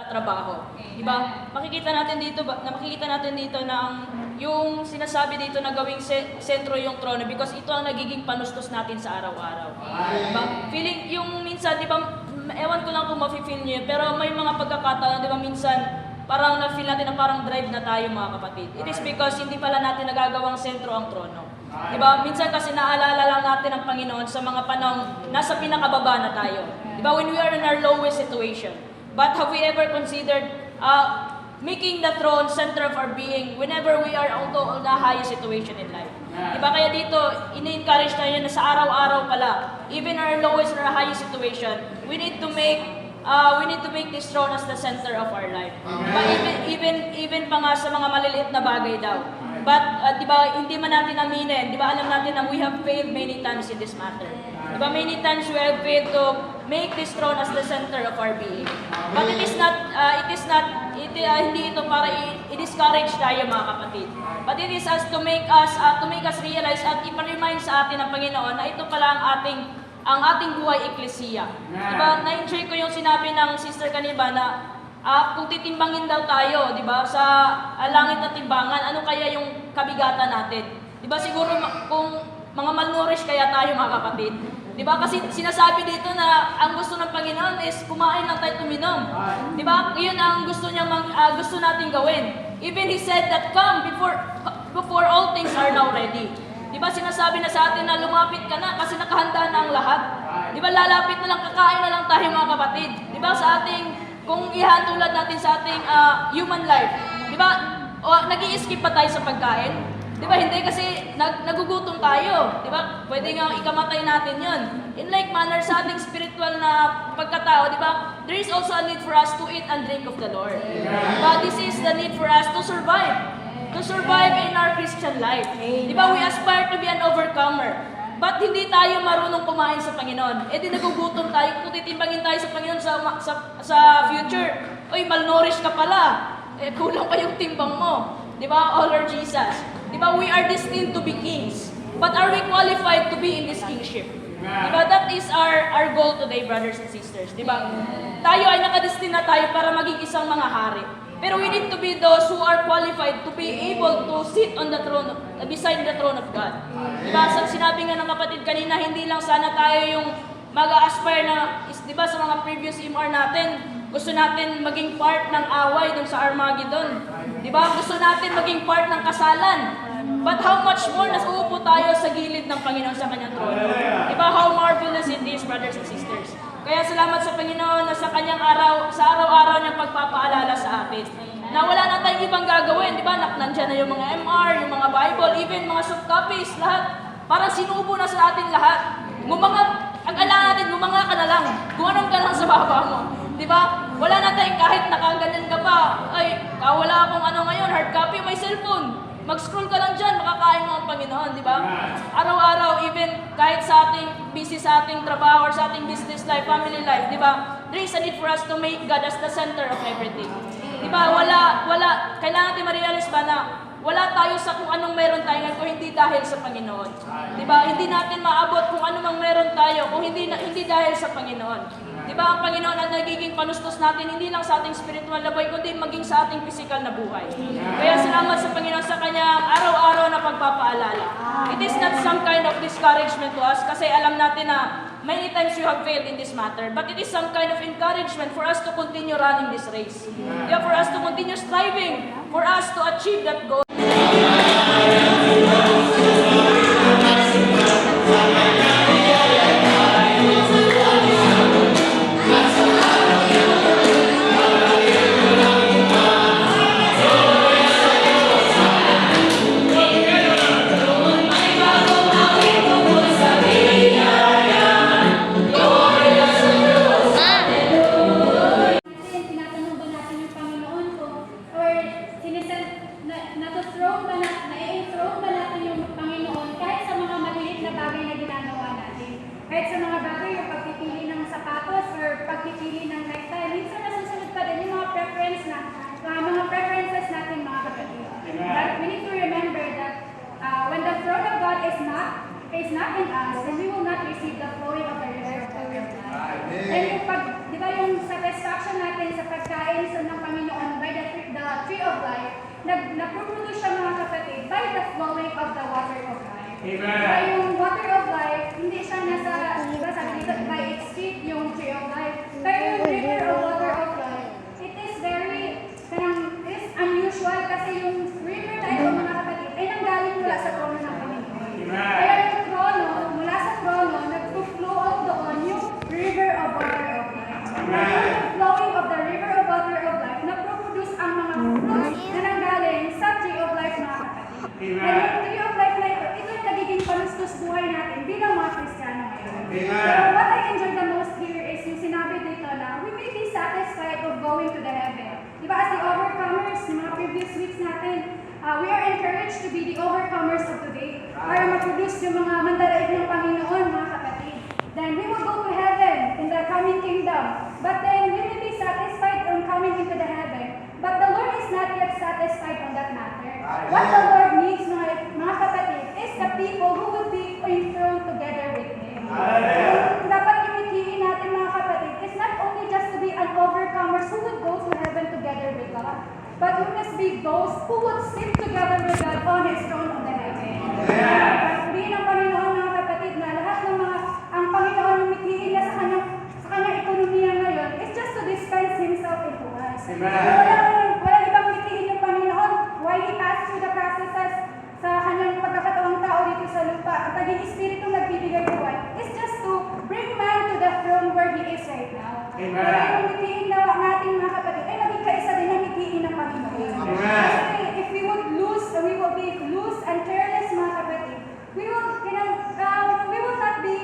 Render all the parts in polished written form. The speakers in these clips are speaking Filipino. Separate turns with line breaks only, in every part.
trabaho. Diba? Makikita natin dito na yung sinasabi dito na gawing sentro yung trono because ito ang nagiging panustos natin sa araw-araw. Diba? Feeling yung minsan, diba, ewan ko lang kung mafe-feel niyo, pero may mga pagkakataon, diba, minsan parang na-feel natin na parang drive na tayo, mga kapatid. It is because hindi pala natin nagagawang sentro ang trono. Diba? Minsan kasi naalala lang natin ang Panginoon sa mga panahong nasa pinakababa na tayo. Diba? When we are in our lowest situation. But have we ever considered making the throne center of our being whenever we are on the highest situation in life? Diba? Kaya dito, ini-encourage tayo na sa araw-araw pala, even our lowest or highest situation, we need to make this throne as the center of our life. Diba? Even pa nga sa mga maliliit na bagay daw. But, diba, hindi man natin aminin, diba, alam natin na we have failed many times in this matter. Diba, many times we have failed to make this throne as the center of our being. But hindi ito para i-discourage tayo, mga kapatid. But it is to make us realize at i-remind sa atin ng Panginoon na ito pala ang ating buhay eklesiya. Diba, na-enjoy ko yung sinabi ng Sister Kaniba na kung titimbangin daw tayo, di ba, sa langit na timbangan, ano kaya yung kabigatan natin? Di ba, siguro kung mga malnourished kaya tayo, mga kapatid. Di ba, kasi sinasabi dito na ang gusto ng Panginoon is kumain lang tayo, tuminom. Di ba, yun ang gusto natin gawin. Even He said that come before all things are now ready. Di ba, sinasabi na sa atin na lumapit ka na kasi nakahanda na ang lahat. Di ba, lalapit na lang, kakain na lang tayo, mga kapatid. Di ba, sa ating kung ihantulad natin sa ating human life, di ba, nag-i-skip pa tayo sa pagkain? Di ba, hindi kasi nagugutom tayo. Di ba, pwede nga ikamatay natin yon. In like manner, sa ating spiritual na pagkatao, di ba, there is also a need for us to eat and drink of the Lord. But this is the need for us to survive in our Christian life. Di ba, we aspire to be an overcomer. But hindi tayo marunong kumain sa Panginoon. Eh di nagugutom tayo, kung titimbangin tayo sa Panginoon sa future. Oy, malnourished ka pala. Eh kulang pa yung timbang mo. Di ba? Oh Lord Jesus. Di ba? We are destined to be kings. But are we qualified to be in this kingship? Di ba? That is our goal today, brothers and sisters. Di ba? Tayo ay nakadestin na tayo para maging isang mga hari. Pero we need to be those who are qualified to be able to sit on the throne, beside the throne of God. Diba, sinabi nga ng kapatid kanina, hindi lang sana tayo yung mag-aspire na, diba, sa mga previous MR natin, gusto natin maging part ng away dun sa Armageddon. Diba, gusto natin maging part ng kasalan. But how much more nas uupo tayo sa gilid ng Panginoon sa kanyang trono. Diba, how marvelous it is, brothers and sisters. Kaya salamat sa Panginoon na sa kanyang sa araw-araw niyang pagpapaalala sa atin. Na wala na tayong ibang gagawin, di ba? Nandiyan na yung mga MR, yung mga Bible, even mga soft copies, lahat. Parang sinubo na sa atin lahat. Ang-ala natin, gumanga ka na lang. Gumanong ka lang sa baba mo. Di ba? Wala na tayong kahit nakaganyan ka pa. Ay, wala akong ngayon, hard copy, may cellphone. Mag-scroll ka lang dyan, makakain mo ang Panginoon, di ba? Araw-araw, even kahit sa ating busy sa ating trabaho or sa ating business life, family life, di ba? There is a need for us to make God as the center of everything. Di ba? Kailangan natin ma-realize ba na wala tayo sa kung anong meron tayo ngayon kung hindi dahil sa Panginoon. Di ba? Hindi natin maabot kung ano mang meron tayo kung hindi dahil sa Panginoon. Di ba, ang Panginoon ang nagiging panustos natin hindi lang sa ating spiritual na buhay, kundi maging sa ating physical na buhay. Kaya salamat sa Panginoon sa kanyang araw-araw na pagpapaalala. It is not some kind of discouragement to us kasi alam natin na many times you have failed in this matter. But it is some kind of encouragement for us to continue running this race. Yeah, for us to continue striving, for us to achieve that goal.
is not in us, then we will not receive the flowing of the river of the river. And yung di ba yung satisfaction natin sa pagkain, sa Kaya yung water of life, hindi siya nasa, diba sabi dito, by its street, yung tree of life. Pero yung river of water of life, it is very, kanang, it is unusual kasi yung river na ito mga kapatid, ay nanggaling mula sa trono ng Panginoon. Kaya yung trono, mula sa trono, nag-flow out doon yung river of water of life. Kaya yung flowing of the river of water of life, nag-produce ang mga fruits na nanggaling sa tree of life mga kapatid. Kaya yung tree of life na ito, ito yung nagiging panustos buhay natin bilang mga Kristiyano ngayon. Pero what I enjoy the most here is yung sinabi dito na we may be satisfied of going to the heaven. Diba as the overcomers, yung mga previous weeks natin, we are encouraged to be the overcomers of today para ma-produce yung mga mandaraig ng Panginoon, mga kapatid. Then we will go to heaven in the coming kingdom. But then we will be satisfied on coming into the heaven. But the Lord is not yet satisfied on that matter. What the Lord needs, mga kapatid, is the people who will be enthroned together with Him. Dapat imitiin natin mga kapatid is not only just to be an overcomers who would go to heaven together with God, but we must be those who would sit together with God on His throne on the heaven. Sabihin ng Panginoon mga kapatid na lahat ng mga ang Panginoon umitiin niya sa kanyang ekonomiya ngayon is just to dispense Himself into us. Walang ibang mitiin yung Panginoon why He passed through the processes sa kanyang pagkakatawang tao dito sa lupa. At naging Espiritu nagbibigay buhay is just to bring man to the throne where he is right now. Kaya yung mitiin na natin mga kapatid ay maging kaisa din ang mitiin ng Panginoon. Kasi if we would lose, we will be loose and careless mga kapatid, we will not be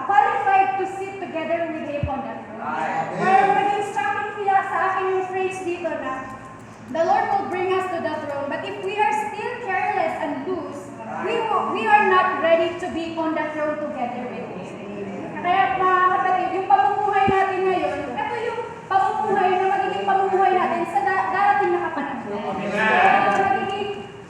qualified to sit together with Him on that throne. Kaya maging shocking kaya sa akin yung phrase dito na the Lord will bring us to the throne, but if we are still careless and loose, we are not ready to be on the throne together with Him. Kaya mga kapatid, yung pamumuhay natin ngayon, ito yung pamumuhay na magiging pamumuhay natin sa darating na kapanahon.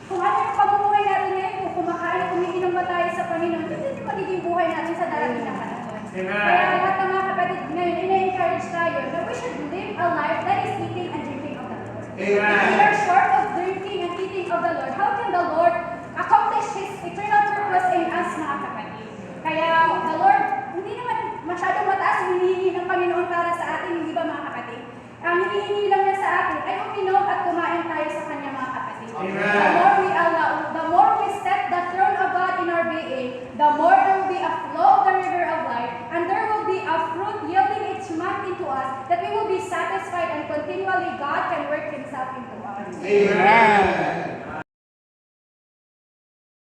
Kung ano yung pamumuhay natin ngayon, kung kumakain, umiinom ba tayo sa Panginoon, ito yung magiging buhay natin sa darating na panahon. Kaya lahat ng mga kapatid ngayon, ina-encourage tayo na we should live a life that is eating and drinking of the Lord. If we are short of drinking and eating of the Lord, how can the Lord accomplish His eternal purpose in us, mga kapatid? Kaya the Lord, hindi naman masyadong mataas ang hinihingi ng Panginoon para sa atin, hindi ba mga kapatid? Ang hinihingi lang niya sa atin ay uminom at kumain tayo sa Kanya, mga kapatid. The more we allow, the more we set the throne of God in our being, the more there will be a flow of the river of life, and there will be a fruit yielding its month into us, that we will be satisfied and continually God can work Himself into us.
Amen.